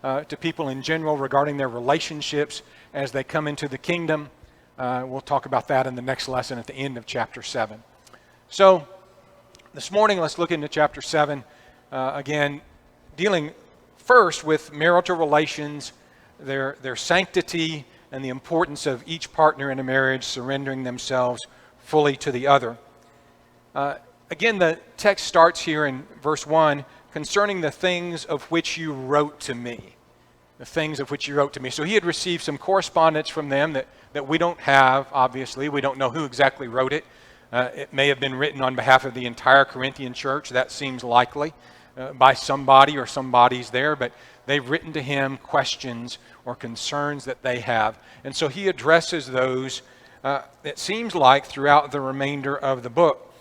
to people in general regarding their relationships as they come into the kingdom. We'll talk about that in the next lesson at the end of chapter 7. So this morning, let's look into chapter 7, again, dealing first with marital relations, their sanctity, and the importance of each partner in a marriage surrendering themselves fully to the other. Again, the text starts here in verse 1, concerning the things of which you wrote to me. The things of which you wrote to me. So he had received some correspondence from them that we don't have, obviously. We don't know who exactly wrote it. It may have been written on behalf of the entire Corinthian church. That seems likely, by somebody or somebodies there. But they've written to him questions or concerns that they have. And so he addresses those, it seems like, throughout the remainder of the book.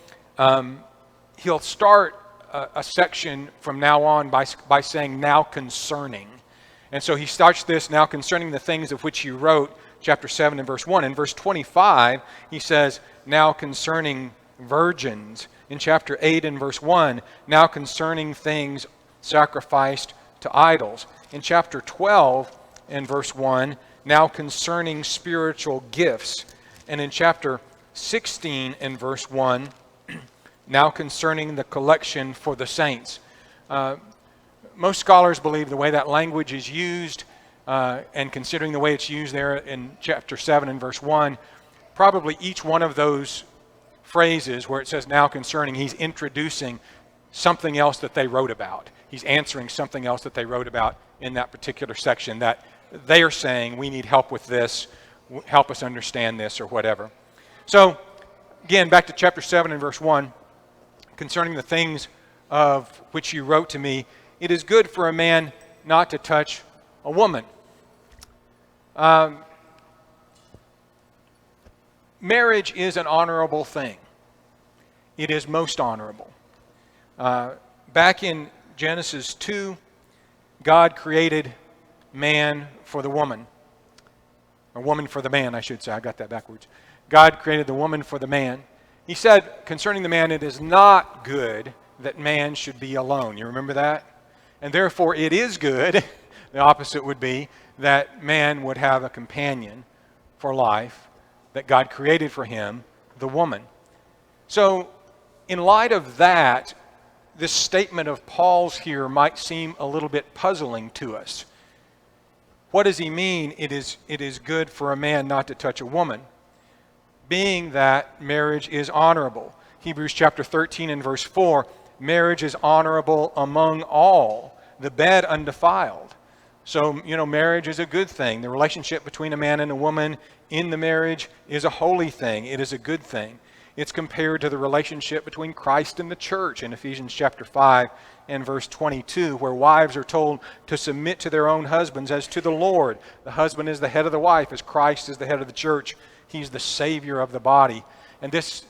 He'll start a section from now on by saying, now concerning. And so he starts this, now concerning the things of which you wrote, chapter 7 and verse 1. In verse 25, he says, now concerning virgins. In chapter 8 and verse 1, now concerning things sacrificed to idols. In chapter 12 and verse 1, now concerning spiritual gifts. And in chapter 16 and verse 1, now concerning the collection for the saints. Most scholars believe the way that language is used, and considering the way it's used there in chapter 7 and verse 1, probably each one of those phrases where it says now concerning, he's introducing something else that they wrote about. He's answering something else that they wrote about in that particular section, that they are saying, we need help with this, help us understand this, or whatever. So, again, back to chapter 7 and verse 1, concerning the things of which you wrote to me, it is good for a man not to touch a woman. Marriage is an honorable thing. It is most honorable. Back in Genesis 2, God created man for the woman. Or woman for the man, I should say. I got that backwards. God created the woman for the man. He said concerning the man, it is not good that man should be alone. You remember that? And therefore it is good, the opposite would be, that man would have a companion for life that God created for him, the woman. So in light of that, this statement of Paul's here might seem a little bit puzzling to us. What does he mean, it is good for a man not to touch a woman? Being that marriage is honorable. Hebrews chapter 13 and verse 4, marriage is honorable among all, the bed undefiled. So, marriage is a good thing. The relationship between a man and a woman in the marriage is a holy thing. It is a good thing. It's compared to the relationship between Christ and the church in Ephesians chapter 5 and verse 22, where wives are told to submit to their own husbands as to the Lord. The husband is the head of the wife, as Christ is the head of the church. He's the Savior of the body. And this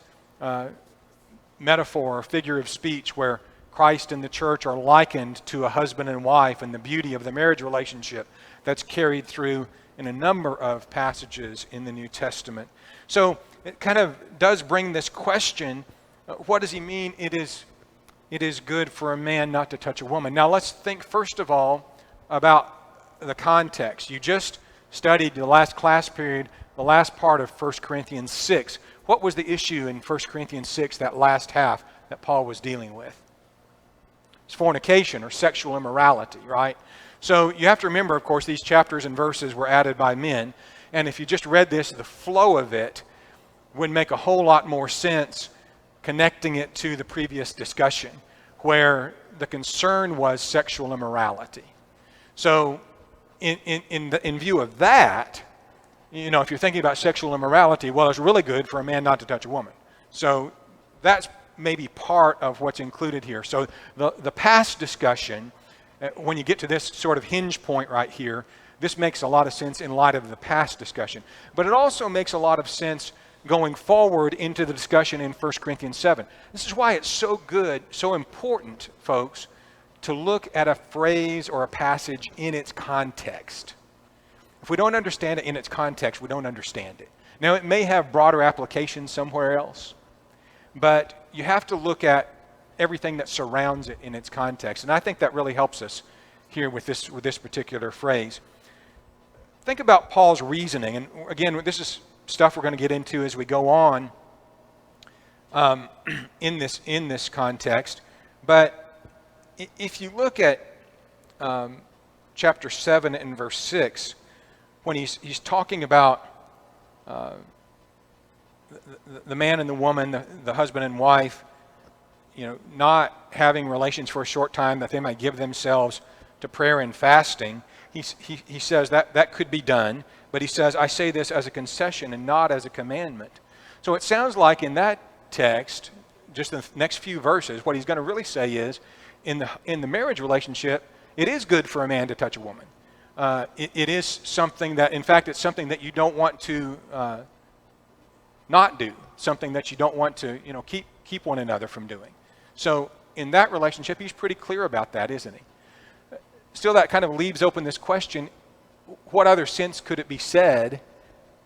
metaphor or figure of speech where Christ and the church are likened to a husband and wife and the beauty of the marriage relationship, that's carried through in a number of passages in the New Testament. So it kind of does bring this question, what does he mean it is good for a man not to touch a woman? Now let's think first of all about the context. You just studied the last class period, the last part of 1 Corinthians 6. What was the issue in 1 Corinthians 6, that last half that Paul was dealing with? It's fornication or sexual immorality, right? So you have to remember, of course, these chapters and verses were added by men. And if you just read this, the flow of it would make a whole lot more sense connecting it to the previous discussion where the concern was sexual immorality. So in view of that, if you're thinking about sexual immorality, well, it's really good for a man not to touch a woman. So that's maybe part of what's included here. So the past discussion, when you get to this sort of hinge point right here, this makes a lot of sense in light of the past discussion. But it also makes a lot of sense going forward into the discussion in 1 Corinthians 7. This is why it's so good, so important, folks, to look at a phrase or a passage in its context. If we don't understand it in its context, we don't understand it. Now, it may have broader applications somewhere else, but you have to look at everything that surrounds it in its context. And I think that really helps us here with this particular phrase. Think about Paul's reasoning, and again, this is stuff we're going to get into as we go on in this context. But if you look at chapter 7 and verse 6, when he's talking about the man and the woman, the husband and wife, not having relations for a short time, that they might give themselves to prayer and fasting, he says that could be done, but he says, I say this as a concession and not as a commandment. So it sounds like in that text, just the next few verses, what he's going to really say is, in the marriage relationship, it is good for a man to touch a woman. It is something that, in fact, it's something that you don't want to not do, something that you don't want to, keep one another from doing. So in that relationship, he's pretty clear about that, isn't he? Still, that kind of leaves open this question, what other sense could it be said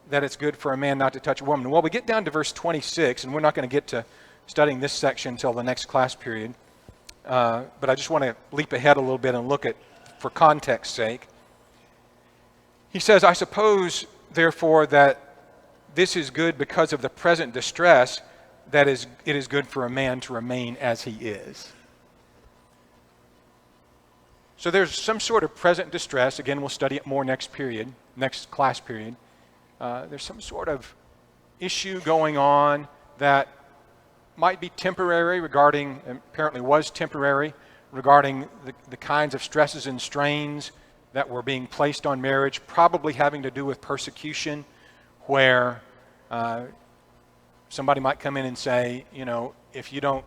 that it's good for a man not to touch a woman? Well, we get down to verse 26, and we're not going to get to studying this section until the next class period. But I just want to leap ahead a little bit and look at, for context's sake. He says, I suppose, therefore, that this is good because of the present distress, that it is good for a man to remain as he is. So there's some sort of present distress. Again, we'll study it more next class period. There's some sort of issue going on that might be temporary regarding, apparently was temporary, regarding the kinds of stresses and strains that were being placed on marriage, probably having to do with persecution, where somebody might come in and say, if you don't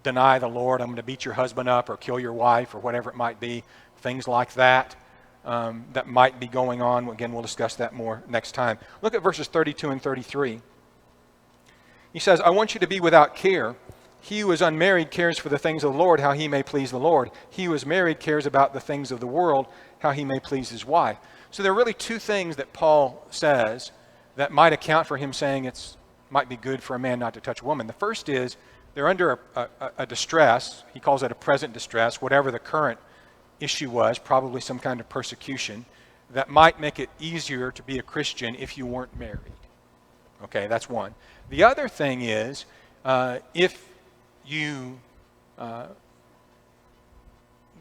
deny the Lord, I'm going to beat your husband up or kill your wife or whatever it might be, things like that that might be going on. Again, we'll discuss that more next time. Look at verses 32 and 33. He says, I want you to be without care. He who is unmarried cares for the things of the Lord, how he may please the Lord. He who is married cares about the things of the world, how he may please his wife. So there are really two things that Paul says that might account for him saying it might be good for a man not to touch a woman. The first is they're under a distress. He calls it a present distress, whatever the current issue was, probably some kind of persecution, that might make it easier to be a Christian if you weren't married. Okay, that's one. The other thing is, if you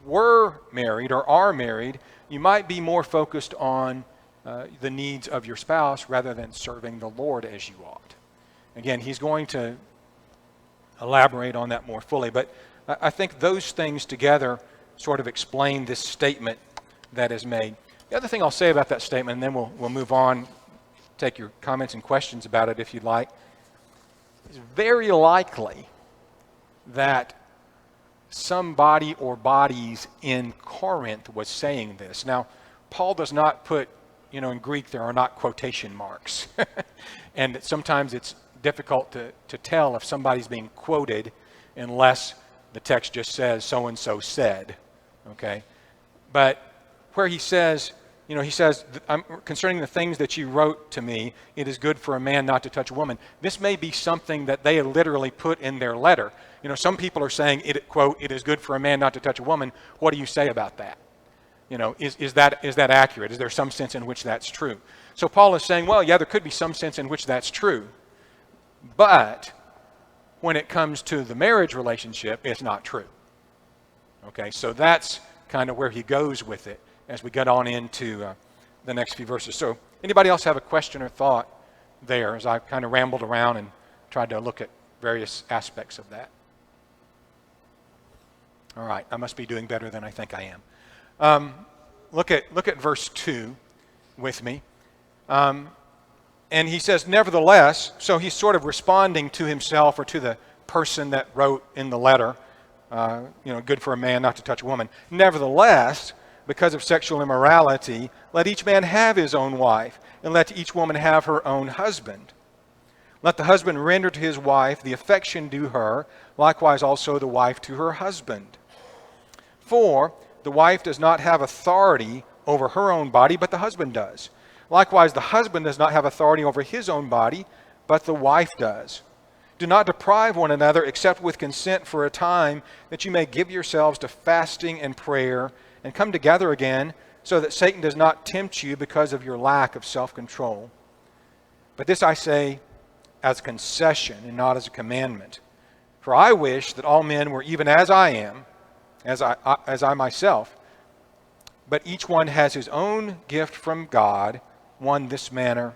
were married or are married, you might be more focused on the needs of your spouse rather than serving the Lord as you ought. Again, he's going to elaborate on that more fully, but I think those things together sort of explain this statement that is made. The other thing I'll say about that statement, and then we'll move on, take your comments and questions about it if you'd like. It's very likely that somebody or bodies in Corinth was saying this. Now, Paul does not put, in Greek there are not quotation marks. And sometimes it's difficult to tell if somebody's being quoted unless the text just says so-and-so said. Okay? But where he says, he says, concerning the things that you wrote to me, it is good for a man not to touch a woman. This may be something that they literally put in their letter. Some people are saying, quote, it is good for a man not to touch a woman. What do you say about that? Is that accurate? Is there some sense in which that's true? So Paul is saying, well, yeah, there could be some sense in which that's true. But when it comes to the marriage relationship, it's not true. Okay, so that's kind of where he goes with it as we get on into the next few verses. So anybody else have a question or thought there as I kind of rambled around and tried to look at various aspects of that? All right, I must be doing better than I think I am. Look at verse 2 with me. And he says, nevertheless, so he's sort of responding to himself or to the person that wrote in the letter, good for a man not to touch a woman. Nevertheless, because of sexual immorality, let each man have his own wife, and let each woman have her own husband. Let the husband render to his wife the affection due her, likewise also the wife to her husband. For the wife does not have authority over her own body, but the husband does. Likewise, the husband does not have authority over his own body, but the wife does. Do not deprive one another except with consent for a time, that you may give yourselves to fasting and prayer and come together again, so that Satan does not tempt you because of your lack of self-control. But this I say as a concession and not as a commandment. For I wish that all men were even as I am, as I myself. But each one has his own gift from God, one this manner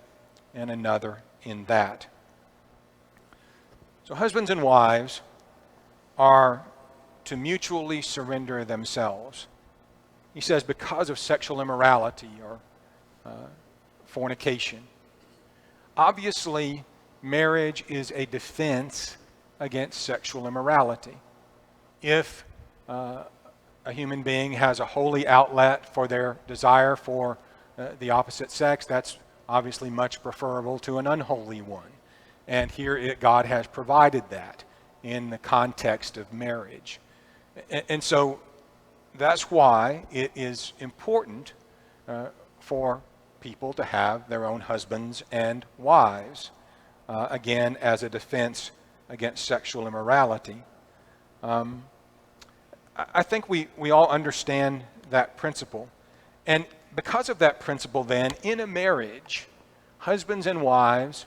and another in that. So husbands and wives are to mutually surrender themselves. He says because of sexual immorality or fornication. Obviously, marriage is a defense against sexual immorality. If a human being has a holy outlet for their desire for the opposite sex, that's obviously much preferable to an unholy one. And here God has provided that in the context of marriage. And so that's why it is important for people to have their own husbands and wives, again, as a defense against sexual immorality. I think we all understand that principle. And because of that principle, then, in a marriage, husbands and wives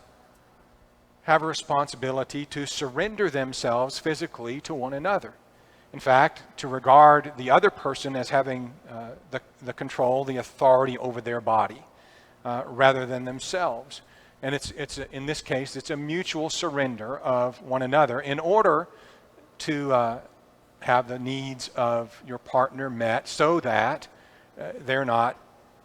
have a responsibility to surrender themselves physically to one another. In fact, to regard the other person as having the control, the authority over their body, rather than themselves. And in this case, it's a mutual surrender of one another in order to have the needs of your partner met so that they're not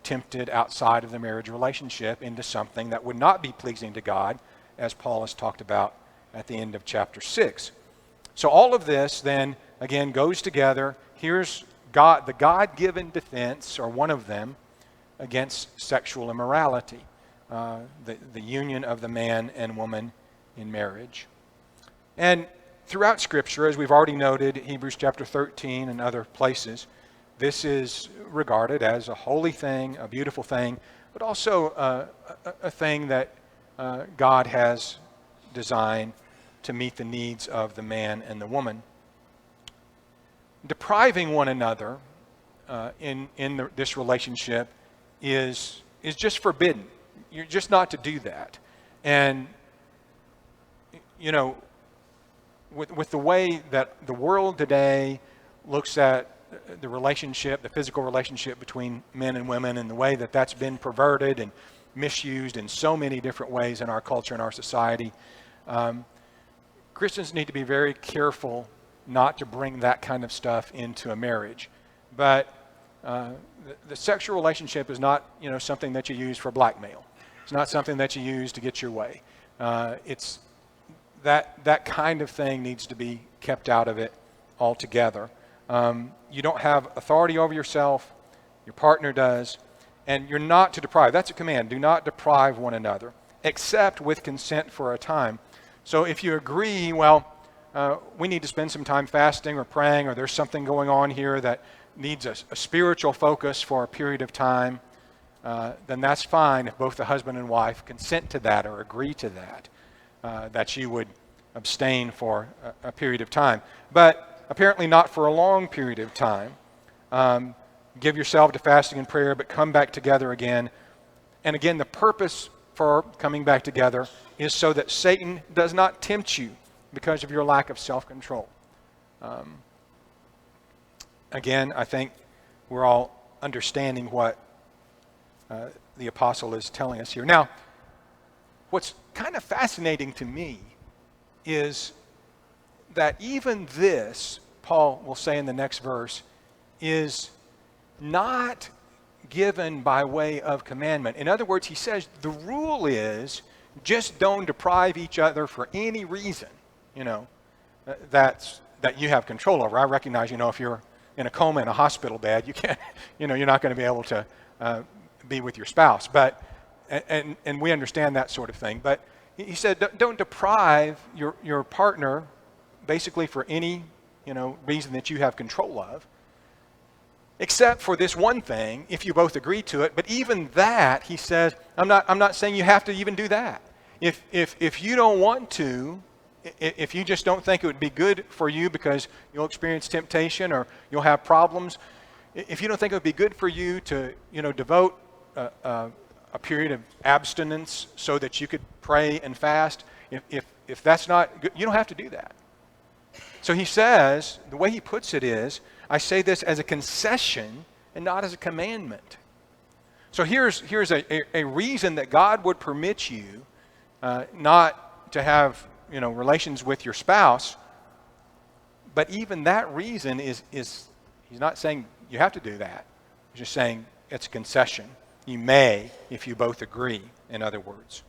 tempted outside of the marriage relationship into something that would not be pleasing to God, as Paul has talked about at the end of chapter 6. So all of this then, again, goes together. Here's God, the God-given defense, or one of them, against sexual immorality, the union of the man and woman in marriage. And throughout Scripture, as we've already noted, Hebrews chapter 13 and other places, this is regarded as a holy thing, a beautiful thing, but also a thing that God has designed to meet the needs of the man and the woman. Depriving one another in this relationship is just forbidden. You're just not to do that. And, you know, with the way that the world today looks at the relationship, the physical relationship between men and women, and the way that that's been perverted and misused in so many different ways in our culture and our society, Christians need to be very careful not to bring that kind of stuff into a marriage. But the sexual relationship is not, something that you use for blackmail. It's not something that you use to get your way. It's that kind of thing needs to be kept out of it altogether. You don't have authority over yourself. Your partner does. And you're not to deprive. That's a command. Do not deprive one another, except with consent for a time. So if you agree, we need to spend some time fasting or praying, or there's something going on here that needs a spiritual focus for a period of time, then that's fine if both the husband and wife consent to that or agree to that, that you would abstain for a period of time. But apparently not for a long period of time. Give yourself to fasting and prayer, but come back together again. And again, the purpose for coming back together is so that Satan does not tempt you because of your lack of self-control. Again, I think we're all understanding what the apostle is telling us here. Now, what's kind of fascinating to me is that even this, Paul will say in the next verse, is not given by way of commandment. In other words, he says the rule is just don't deprive each other for any reason, that you have control over. I recognize, if you're in a coma in a hospital bed, you can't, you're not going to be able to be with your spouse. But and we understand that sort of thing. But he said don't deprive your partner basically for any reason that you have control of, except for this one thing, if you both agree to it. But even that, he says, I'm not saying you have to even do that. If you don't want to, if you just don't think it would be good for you because you'll experience temptation or you'll have problems, if you don't think it would be good for you to, devote a period of abstinence so that you could pray and fast, if that's not good, you don't have to do that. So he says, the way he puts it is, I say this as a concession and not as a commandment. So here's a reason that God would permit you not to have relations with your spouse, but even that reason is he's not saying you have to do that. He's just saying it's a concession. You may, if you both agree, in other words.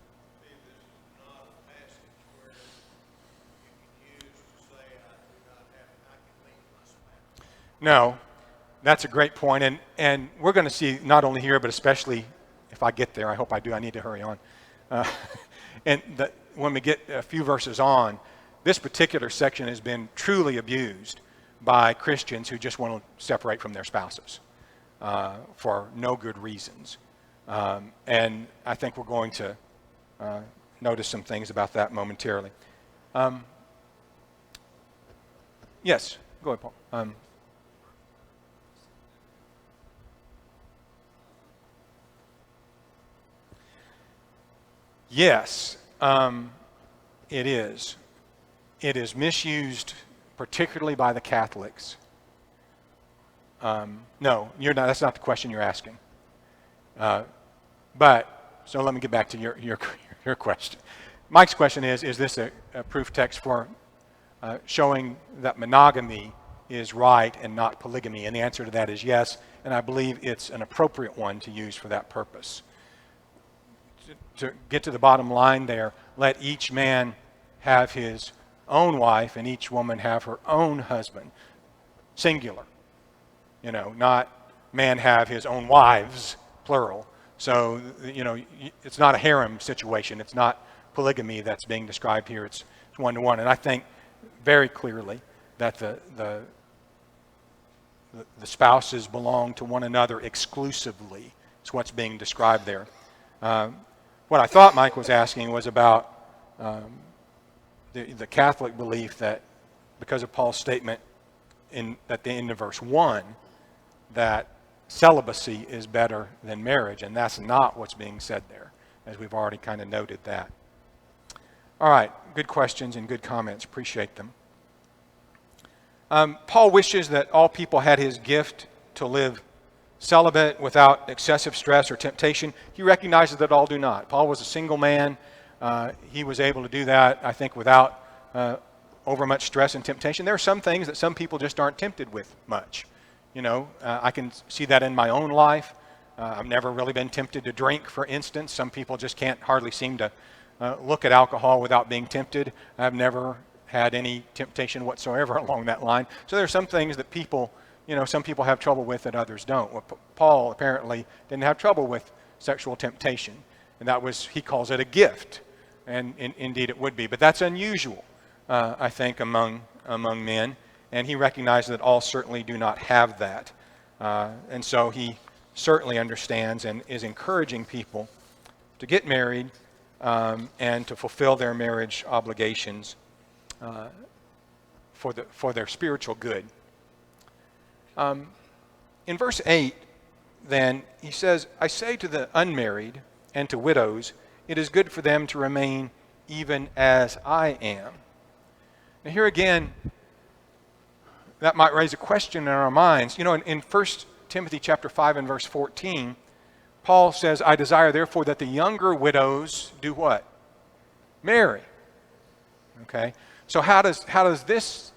No, that's a great point, and we're going to see not only here, but especially if I get there. I hope I do. I need to hurry on. When we get a few verses on, this particular section has been truly abused by Christians who just want to separate from their spouses for no good reasons. And I think we're going to notice some things about that momentarily. Yes, go ahead, Paul. Yes, it is. It is misused, particularly by the Catholics. No, you're not. That's not the question you're asking. But so let me get back to your question. Mike's question is this a proof text for showing that monogamy is right and not polygamy? And the answer to that is yes, and I believe it's an appropriate one to use for that purpose. To get to the bottom line there, let each man have his own wife and each woman have her own husband. Singular. Not man have his own wives, plural. So, it's not a harem situation. It's not polygamy that's being described here. It's one-to-one. And I think very clearly that the spouses belong to one another exclusively. It's what's being described there. What I thought Mike was asking was about the Catholic belief that because of Paul's statement at the end of verse 1 that celibacy is better than marriage, and that's not what's being said there, as we've already kind of noted that. All right, good questions and good comments. Appreciate them. Paul wishes that all people had his gift to live celibate without excessive stress or temptation. He recognizes that all do not. Paul was a single man. He was able to do that, I think, without overmuch stress and temptation. There are some things that some people just aren't tempted with much. I can see that in my own life. I've never really been tempted to drink, for instance. Some people just can't hardly seem to look at alcohol without being tempted. I've never had any temptation whatsoever along that line. So there are some things that some people have trouble with that others don't. Well, Paul apparently didn't have trouble with sexual temptation, and he calls it a gift, and indeed it would be. But that's unusual, I think, among men, and he recognizes that all certainly do not have that. And so he certainly understands and is encouraging people to get married and to fulfill their marriage obligations for their spiritual good. In verse 8, then, he says, I say to the unmarried and to widows, it is good for them to remain even as I am. Now here again, that might raise a question in our minds. In 1 Timothy chapter 5 and verse 14, Paul says, I desire therefore that the younger widows do what? Marry. Okay? So how does this,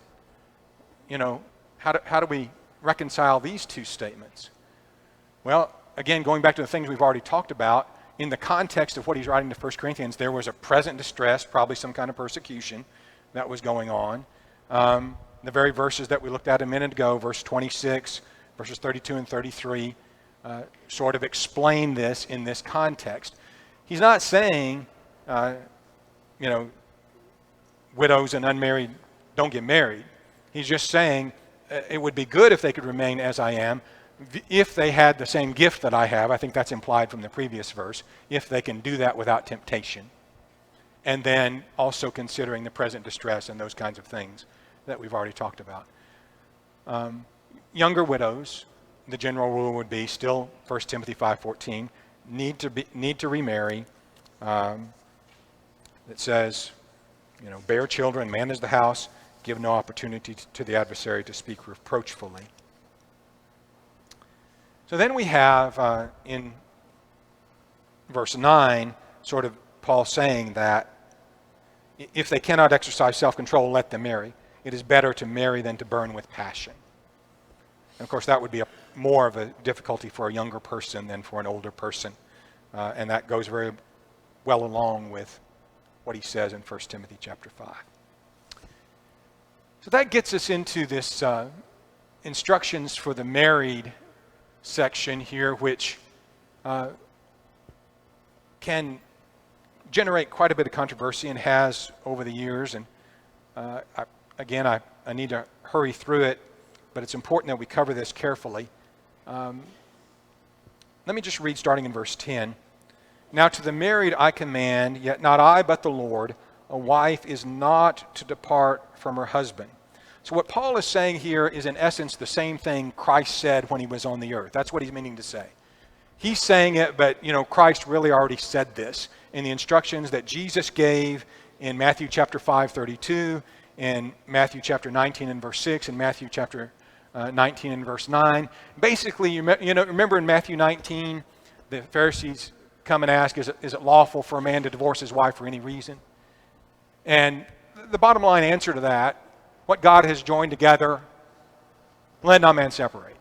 how do we reconcile these two statements? Well, again, going back to the things we've already talked about, in the context of what he's writing to 1 Corinthians, there was a present distress, probably some kind of persecution that was going on. The very verses that we looked at a minute ago, verse 26, verses 32 and 33, sort of explain this in this context. He's not saying, widows and unmarried don't get married. He's just saying it would be good if they could remain as I am, if they had the same gift that I have. I think that's implied from the previous verse, if they can do that without temptation. and then also considering the present distress and those kinds of things that we've already talked about. Younger widows, the general rule would be still 1 Timothy 5:14, need to remarry. It says, bear children, manage the house, give no opportunity to the adversary to speak reproachfully. So then we have in verse 9, sort of Paul saying that if they cannot exercise self-control, let them marry. It is better to marry than to burn with passion. And of course, that would be more of a difficulty for a younger person than for an older person. And that goes very well along with what he says in 1 Timothy chapter 5. So that gets us into this instructions for the married section here, which can generate quite a bit of controversy and has over the years. And I need to hurry through it, but it's important that we cover this carefully. Let me just read starting in verse 10. Now to the married I command, yet not I but the Lord, a wife is not to depart from her husband. So what Paul is saying here is in essence the same thing Christ said when he was on the earth. That's what he's meaning to say. He's saying it, but Christ really already said this in the instructions that Jesus gave in Matthew chapter 5:32, in Matthew chapter 19 and verse 6, and Matthew chapter 19 and verse 9. Basically, remember in Matthew 19, the Pharisees come and ask, is it lawful for a man to divorce his wife for any reason? And the bottom line answer to that, what God has joined together, let not man separate.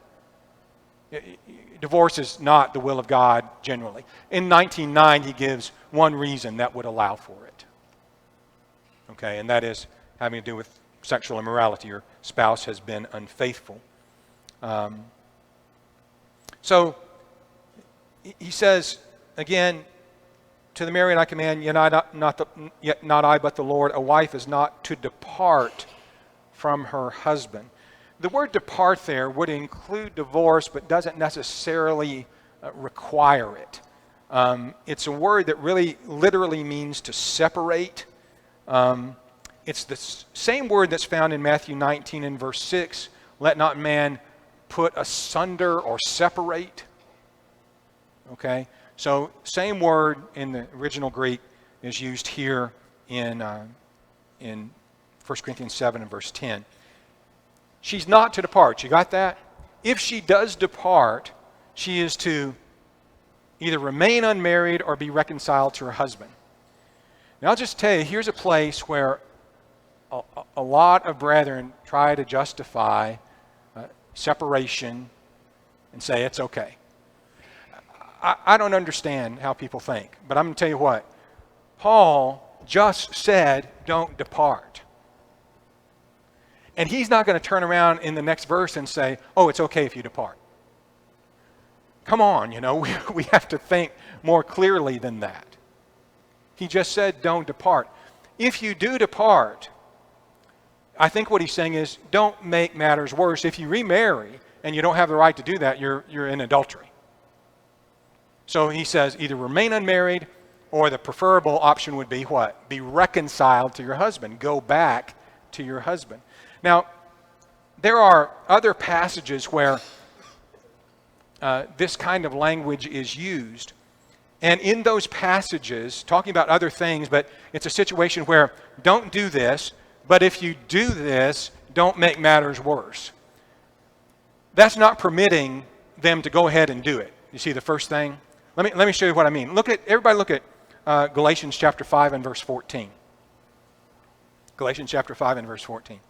Divorce is not the will of God generally. In 19:9, he gives one reason that would allow for it. Okay, and that is having to do with sexual immorality. Your spouse has been unfaithful. So he says, again, to the married I command, yet not I but the Lord, a wife is not to depart from her husband. The word depart there would include divorce, but doesn't necessarily require it. It's a word that really literally means to separate. It's the same word that's found in Matthew 19 and verse 6. Let not man put asunder or separate. Okay? So same word in the original Greek is used here in 1 Corinthians 7 and verse 10. She's not to depart. You got that? If she does depart, she is to either remain unmarried or be reconciled to her husband. Now I'll just tell you, here's a place where a lot of brethren try to justify separation and say it's okay. I don't understand how people think, but I'm going to tell you what. Paul just said, don't depart. And he's not going to turn around in the next verse and say, oh, it's okay if you depart. Come on, we have to think more clearly than that. He just said, don't depart. If you do depart, I think what he's saying is, don't make matters worse. If you remarry and you don't have the right to do that, you're in adultery. So he says, either remain unmarried, or the preferable option would be what? Be reconciled to your husband. Go back to your husband. Now, there are other passages where this kind of language is used. And in those passages, talking about other things, but it's a situation where don't do this, but if you do this, don't make matters worse. That's not permitting them to go ahead and do it. You see the first thing? Let me show you what I mean. Everybody look at Galatians chapter 5 and verse 14. Galatians chapter 5 and verse 14.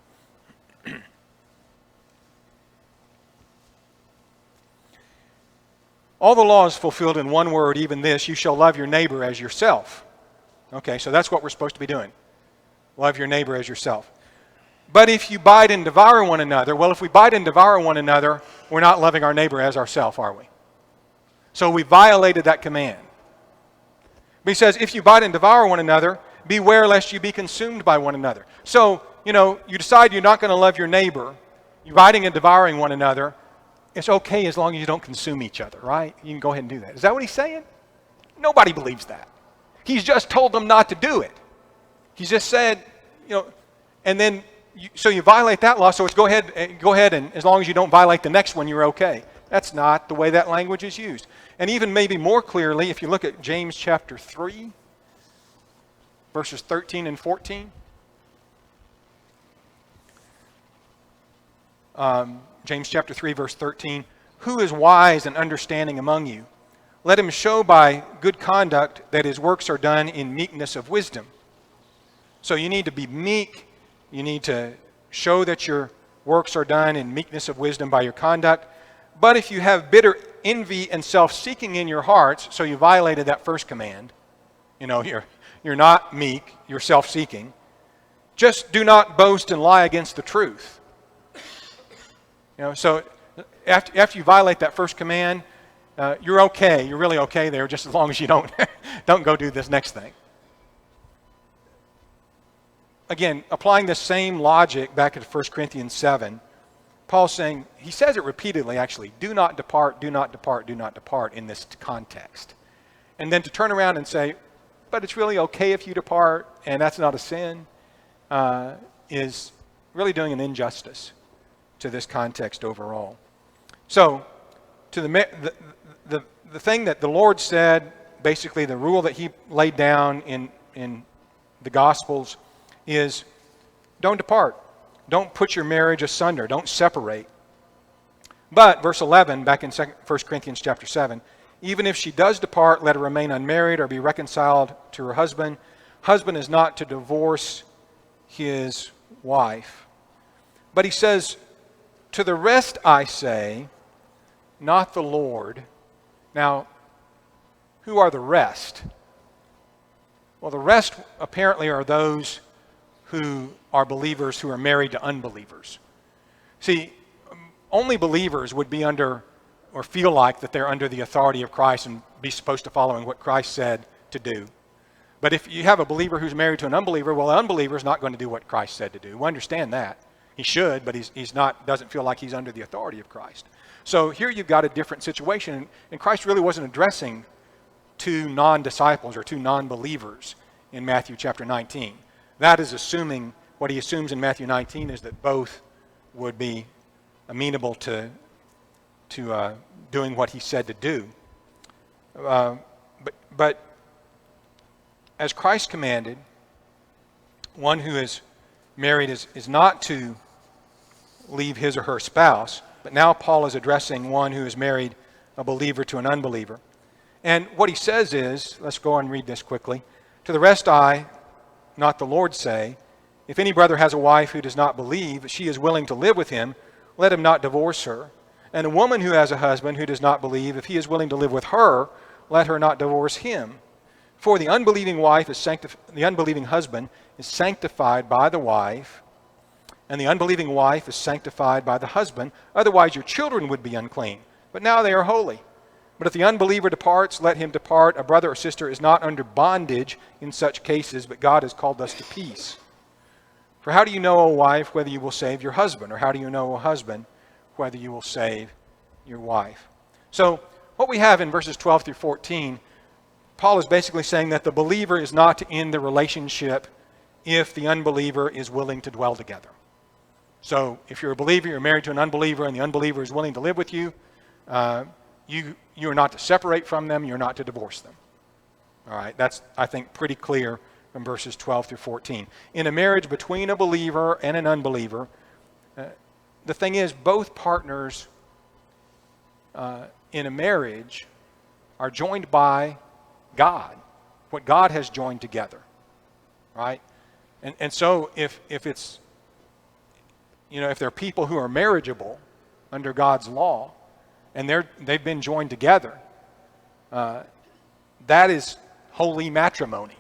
All the law is fulfilled in one word, even this, you shall love your neighbor as yourself. Okay, so that's what we're supposed to be doing. Love your neighbor as yourself. But if you bite and devour one another, well, if we bite and devour one another, we're not loving our neighbor as ourself, are we? So we violated that command. But he says, if you bite and devour one another, beware lest you be consumed by one another. So, you decide you're not going to love your neighbor. You're biting and devouring one another. It's okay as long as you don't consume each other, right? You can go ahead and do that. Is that what he's saying? Nobody believes that. He's just told them not to do it. He just said, and then so you violate that law, so it's go ahead, and as long as you don't violate the next one, you're okay. That's not the way that language is used. And even maybe more clearly, if you look at James chapter 3, verses 13 and 14. James chapter 3, verse 13. Who is wise and understanding among you? Let him show by good conduct that his works are done in meekness of wisdom. So you need to be meek. You need to show that your works are done in meekness of wisdom by your conduct. But if you have bitter envy and self-seeking in your hearts, so you violated that first command, you're not meek, you're self-seeking, just do not boast and lie against the truth. So after you violate that first command, you're okay. You're really okay there, just as long as you don't go do this next thing. Again, applying the same logic back into 1 Corinthians 7, Paul's saying, he says it repeatedly actually, do not depart, do not depart, do not depart in this context. And then to turn around and say, but it's really okay if you depart, and that's not a sin, is really doing an injustice to this context overall. So, to the thing that the Lord said, basically the rule that he laid down in the Gospels is don't depart. Don't put your marriage asunder. Don't separate. But, verse 11, back in 1 Corinthians chapter 7, even if she does depart, let her remain unmarried or be reconciled to her husband. Husband is not to divorce his wife. But he says, to the rest I say, not the Lord. Now, who are the rest? Well, the rest apparently are those who are believers who are married to unbelievers. See, only believers would be under or feel like that they're under the authority of Christ and be supposed to follow what Christ said to do. But if you have a believer who's married to an unbeliever, well, the unbeliever is not going to do what Christ said to do. We understand that. He should, but he's not, doesn't feel like he's under the authority of Christ. So here you've got a different situation, and Christ really wasn't addressing two non-disciples or two non-believers in Matthew chapter 19. That is assuming, what he assumes in Matthew 19 is that both would be amenable to doing what he said to do. But as Christ commanded, one who is married is not to leave his or her spouse, but now Paul is addressing one who is married, a believer to an unbeliever. And what he says is, let's go and read this quickly. To the rest I, not the Lord, say, if any brother has a wife who does not believe, she is willing to live with him, let him not divorce her. And a woman who has a husband who does not believe, if he is willing to live with her, let her not divorce him. For the unbelieving the unbelieving husband is sanctified by the wife, and the unbelieving wife is sanctified by the husband. Otherwise your children would be unclean, but now they are holy. But if the unbeliever departs, let him depart. A brother or sister is not under bondage in such cases, but God has called us to peace. For how do you know, O wife, whether you will save your husband? Or how do you know, O husband, whether you will save your wife? So what we have in verses 12 through 14, Paul is basically saying that the believer is not to end the relationship if the unbeliever is willing to dwell together. So if you're a believer, you're married to an unbeliever, and the unbeliever is willing to live with you, you are not to separate from them, you're not to divorce them. All right, that's, I think, pretty clear from verses 12 through 14. In a marriage between a believer and an unbeliever, the thing is, both partners in a marriage are joined by God, what God has joined together, right? And so if it's, if there are people who are marriageable under God's law, and they've been joined together, that is holy matrimony.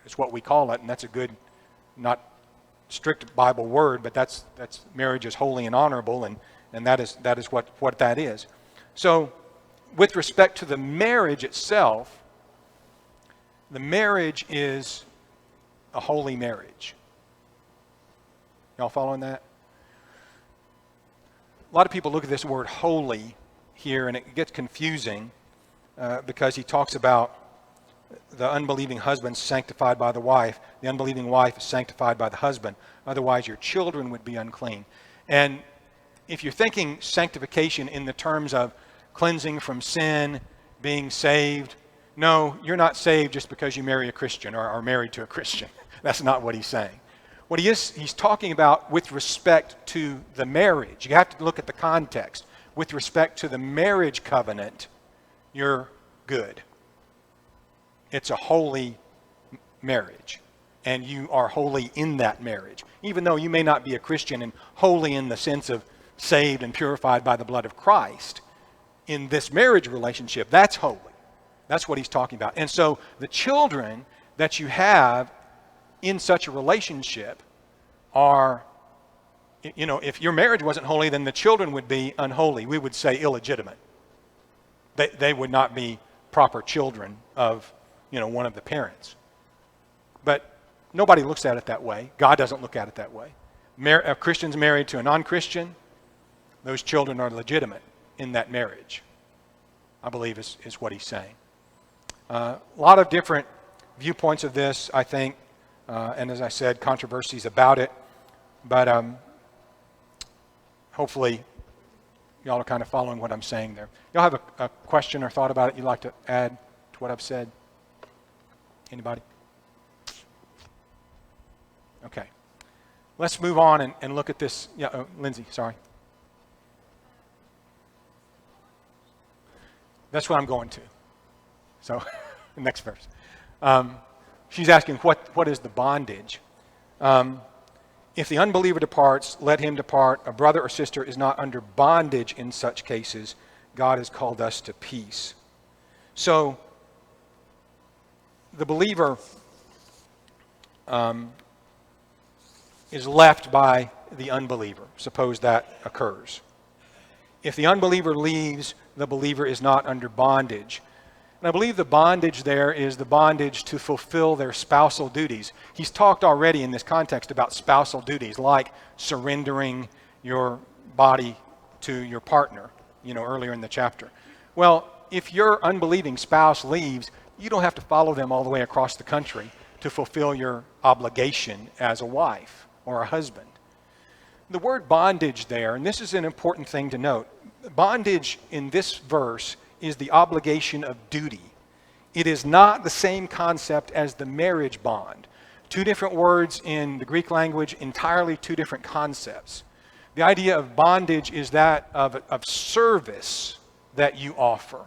It's what we call it, and that's a good, not strict Bible word, but that's marriage is holy and honorable, and that is what that is. So, with respect to the marriage itself, the marriage is a holy marriage. Y'all following that? A lot of people look at this word holy here, and it gets confusing because he talks about the unbelieving husband is sanctified by the wife. The unbelieving wife is sanctified by the husband. Otherwise, your children would be unclean. And if you're thinking sanctification in the terms of cleansing from sin, being saved, no, you're not saved just because you marry a Christian or are married to a Christian. That's not what he's saying. What he's talking about with respect to the marriage. You have to look at the context. With respect to the marriage covenant, you're good. It's a holy marriage, and you are holy in that marriage. Even though you may not be a Christian and holy in the sense of saved and purified by the blood of Christ, in this marriage relationship, that's holy. That's what he's talking about. And so the children that you have in such a relationship are, if your marriage wasn't holy, then the children would be unholy. We would say illegitimate. They would not be proper children of, one of the parents. But nobody looks at it that way. God doesn't look at it that way. A Christian's married to a non-Christian, those children are legitimate in that marriage, I believe is what he's saying. A lot of different viewpoints of this, I think, and as I said, controversies about it. But hopefully y'all are kind of following what I'm saying there. Y'all have a question or thought about it you'd like to add to what I've said? Anybody? Okay. Let's move on and look at this. Yeah, Lindsay, sorry. That's what I'm going to. So, next verse. She's asking, what is the bondage? If the unbeliever departs, let him depart. A brother or sister is not under bondage in such cases. God has called us to peace. So, the believer is left by the unbeliever. Suppose that occurs. If the unbeliever leaves, the believer is not under bondage. And I believe the bondage there is the bondage to fulfill their spousal duties. He's talked already in this context about spousal duties, like surrendering your body to your partner, earlier in the chapter. Well, if your unbelieving spouse leaves, you don't have to follow them all the way across the country to fulfill your obligation as a wife or a husband. The word bondage there, and this is an important thing to note, bondage in this verse is the obligation of duty. It is not the same concept as the marriage bond. Two different words in the Greek language, entirely two different concepts. The idea of bondage is that of service that you offer.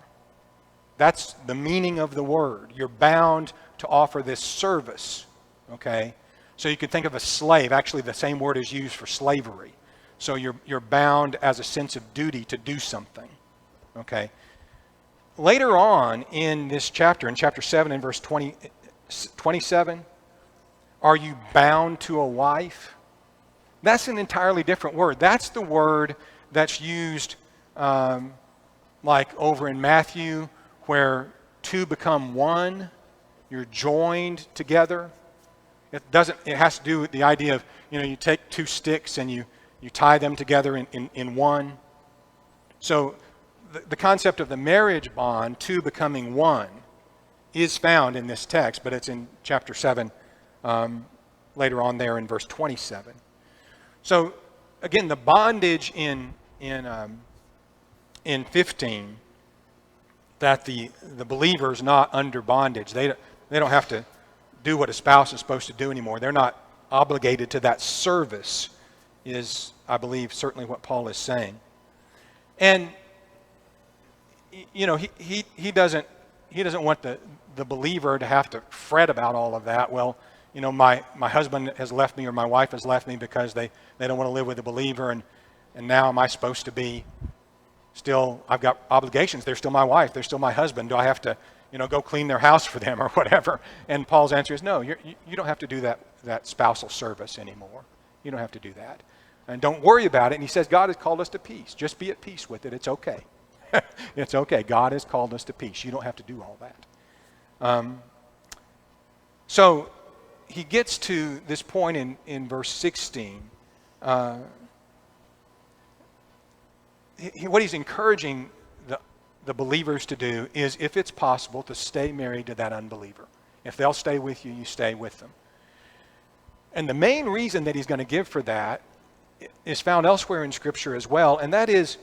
That's the meaning of the word. You're bound to offer this service, okay? So you could think of a slave. Actually, the same word is used for slavery. So you're bound as a sense of duty to do something, okay? Later on in this chapter, in chapter 7 and verse 27, are you bound to a wife? That's an entirely different word. That's the word that's used like over in Matthew, where two become one. You're joined together. It has to do with the idea of, you take two sticks and you tie them together in one. So the concept of the marriage bond, two becoming one, is found in this text, but it's in chapter 7, later on there in verse 27. So again, the bondage in 15, that the believer is not under bondage. They don't have to do what a spouse is supposed to do anymore. They're not obligated to that service, is, I believe, certainly what Paul is saying. And he doesn't want the believer to have to fret about all of that. Well, my husband has left me or my wife has left me because they don't want to live with a believer, and now am I supposed to be still, I've got obligations. They're still my wife. They're still my husband. Do I have to, go clean their house for them or whatever? And Paul's answer is no, you don't have to do that spousal service anymore. You don't have to do that. And don't worry about it. And he says God has called us to peace. Just be at peace with it. It's okay. It's okay. God has called us to peace. You don't have to do all that. So he gets to this point in verse 16. What he's encouraging the believers to do is, if it's possible, to stay married to that unbeliever. If they'll stay with you, you stay with them. And the main reason that he's going to give for that is found elsewhere in Scripture as well, and that is,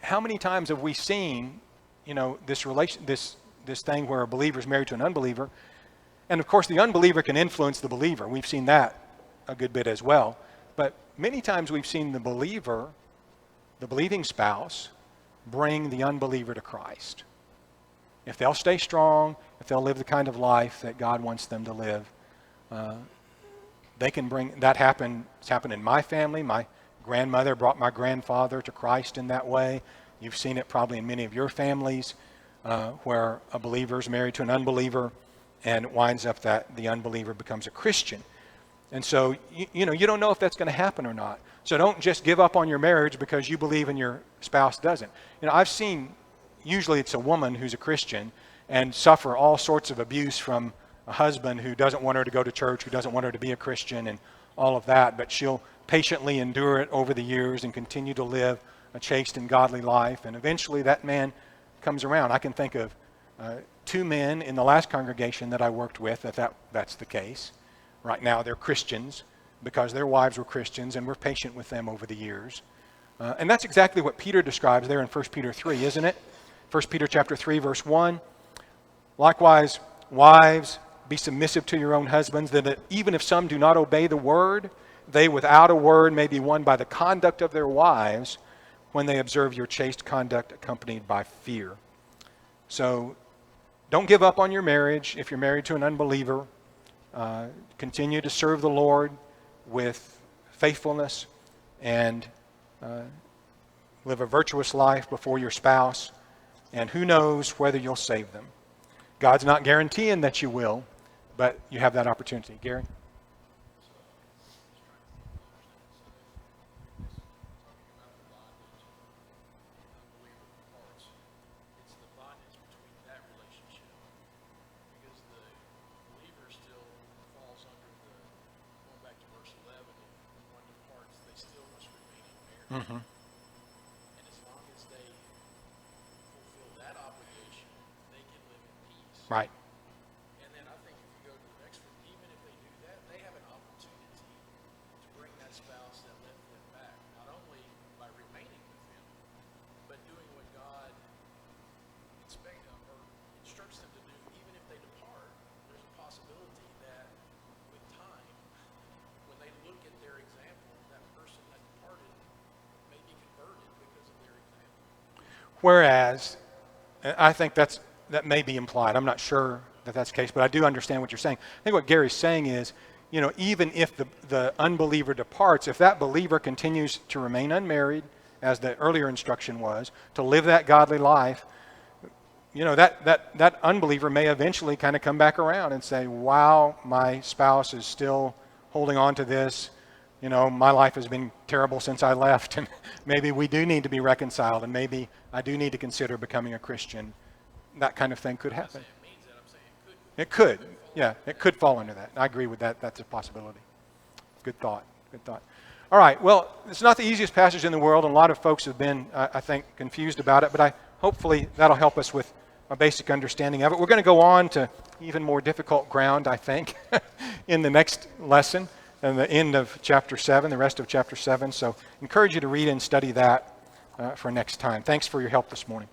how many times have we seen, this thing where a believer is married to an unbeliever, and of course the unbeliever can influence the believer. We've seen that a good bit as well. But many times we've seen the believer, the believing spouse, bring the unbeliever to Christ. If they'll stay strong, if they'll live the kind of life that God wants them to live, they can bring that. It's happened in my family. My grandmother brought my grandfather to Christ in that way. You've seen it probably in many of your families, where a believer is married to an unbeliever, and it winds up that the unbeliever becomes a Christian. And so, you don't know if that's going to happen or not. So don't just give up on your marriage because you believe and your spouse doesn't. I've seen, usually it's a woman who's a Christian, and suffer all sorts of abuse from a husband who doesn't want her to go to church, who doesn't want her to be a Christian, and all of that. But she'll patiently endure it over the years and continue to live a chaste and godly life. And eventually that man comes around. I can think of 2 men in the last congregation that I worked with that's the case. Right now they're Christians because their wives were Christians, and we're patient with them over the years. And that's exactly what Peter describes there in 1 Peter 3, isn't it? 1 Peter chapter 3, verse 1. Likewise, wives, be submissive to your own husbands, that even if some do not obey the word, they without a word may be won by the conduct of their wives when they observe your chaste conduct accompanied by fear. So don't give up on your marriage if you're married to an unbeliever. Continue to serve the Lord with faithfulness and live a virtuous life before your spouse. And who knows whether you'll save them. God's not guaranteeing that you will, but you have that opportunity. Gary? Mm-hmm. And as long as they fulfill that obligation, they can live in peace. Right. And then I think if you go to the next one, even if they do that, they have an opportunity to bring that spouse that left them back, not only by remaining with them, but doing what God instructs them to do. Even if they depart, there's a possibility that with time, when they look at their example, that person that departed may be converted because of their example. Whereas, I think that may be implied. I'm not sure that that's the case, but I do understand what you're saying. I think what Gary's saying is, even if the unbeliever departs, if that believer continues to remain unmarried, as the earlier instruction was, to live that godly life, that unbeliever may eventually kind of come back around and say, wow, my spouse is still holding on to this. My life has been terrible since I left, and maybe we do need to be reconciled, and maybe I do need to consider becoming a Christian. That kind of thing could happen. It means that. I'm saying It could. Yeah, it could fall under that. I agree with that. That's a possibility. Good thought. Good thought. All right. Well, it's not the easiest passage in the world, and a lot of folks have been, I think, confused about it, but hopefully that'll help us with a basic understanding of it. We're going to go on to even more difficult ground, I think, in the next lesson, and the end of chapter 7, the rest of chapter 7. So encourage you to read and study that for next time. Thanks for your help this morning.